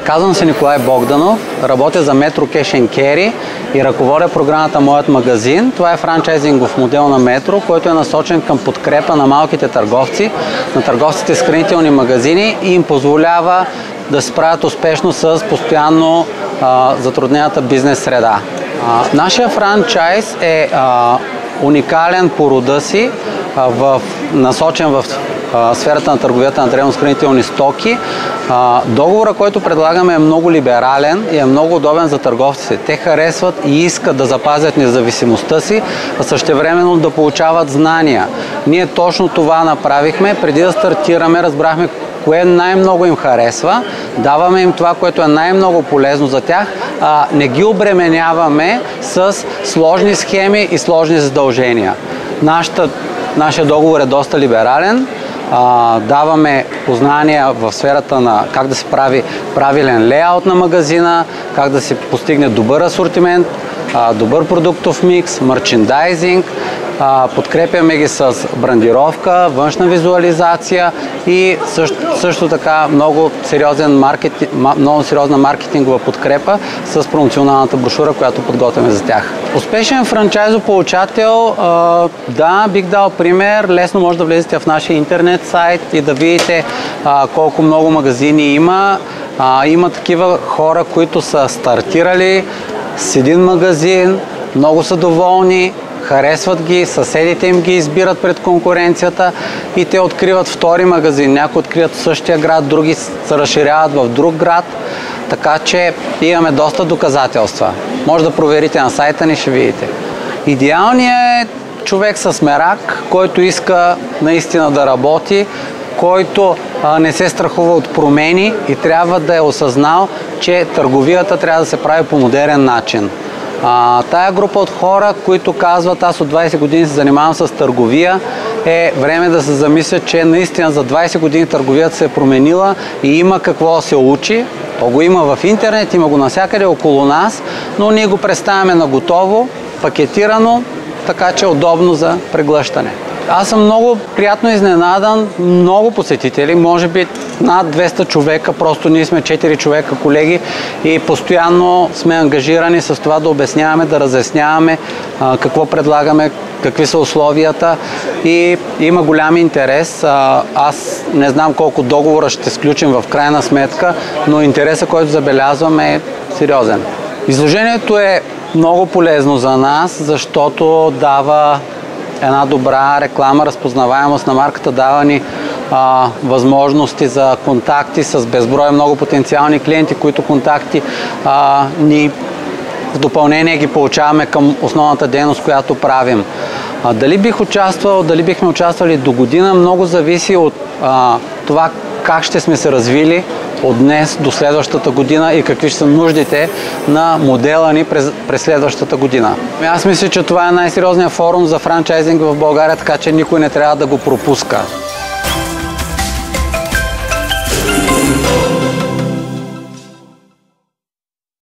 Казвам се Николай Богданов, работя за Metro Cash & Carry и ръководя програмата Моят магазин. Това е франчайзингов модел на Metro, който е насочен към подкрепа на малките търговци, на търговците с хранителни магазини и им позволява да се справят успешно с постоянно затруднената бизнес среда. Нашия франчайз е уникален по рода си, насочен в сферата на търговията на дребно с хранителни стоки. Договорът, който предлагаме, е много либерален и е много удобен за търговците. Те харесват и искат да запазят независимостта си, а същевременно да получават знания. Ние точно това направихме. Преди да стартираме, разбрахме кое най-много им харесва, даваме им това, което е най-много полезно за тях, не ги обременяваме с сложни схеми и сложни задължения. Нашия договор е доста либерален. Даваме познания в сферата на как да се прави правилен лейаут на магазина, как да се постигне добър асортимент, добър продуктов микс, мерчендайзинг. Подкрепяме ги с брандировка, външна визуализация и също така много сериозна маркетингова подкрепа с промоционалната брошура, която подготвяме за тях. Успешен франчайзополучател, да, бих дал пример. Лесно може да влезете в нашия интернет сайт и да видите колко много магазини има. Има такива хора, които са стартирали с един магазин, много са доволни, харесват ги, съседите им ги избират пред конкуренцията и те откриват втори магазин. Някои откриват в същия град, други се разширяват в друг град, така че имаме доста доказателства. Може да проверите на сайта ни, ще видите. Идеалният е човек с мерак, който иска наистина да работи, който не се страхува от промени и трябва да е осъзнал, че търговията трябва да се прави по модерен начин. Тая група от хора, които казват, аз от 20 години се занимавам с търговия, е време да се замислят, че наистина за 20 години търговията се е променила и има какво да се учи. То го има в интернет, има го навсякъде около нас, но ние го представяме на готово, пакетирано, така че е удобно за преглъщане. Аз съм много приятно изненадан, много посетители, може би над 200 човека, просто ние сме 4 човека колеги и постоянно сме ангажирани с това да обясняваме, да разясняваме какво предлагаме, какви са условията и има голям интерес. Аз не знам колко договора ще сключим в крайна сметка, но интересът, който забелязваме, е сериозен. Изложението е много полезно за нас, защото дава една добра реклама, разпознаваемост на марката, дава ни възможности за контакти с безброй много потенциални клиенти, които контакти ни в допълнение ги получаваме към основната дейност, която правим. Дали бих участвал, дали бихме участвали до година, много зависи от това как ще сме се развили от днес до следващата година и какви ще са нуждите на модела ни през следващата година. Аз мисля, че това е най-сериозният форум за франчайзинг в България, така че никой не трябва да го пропуска.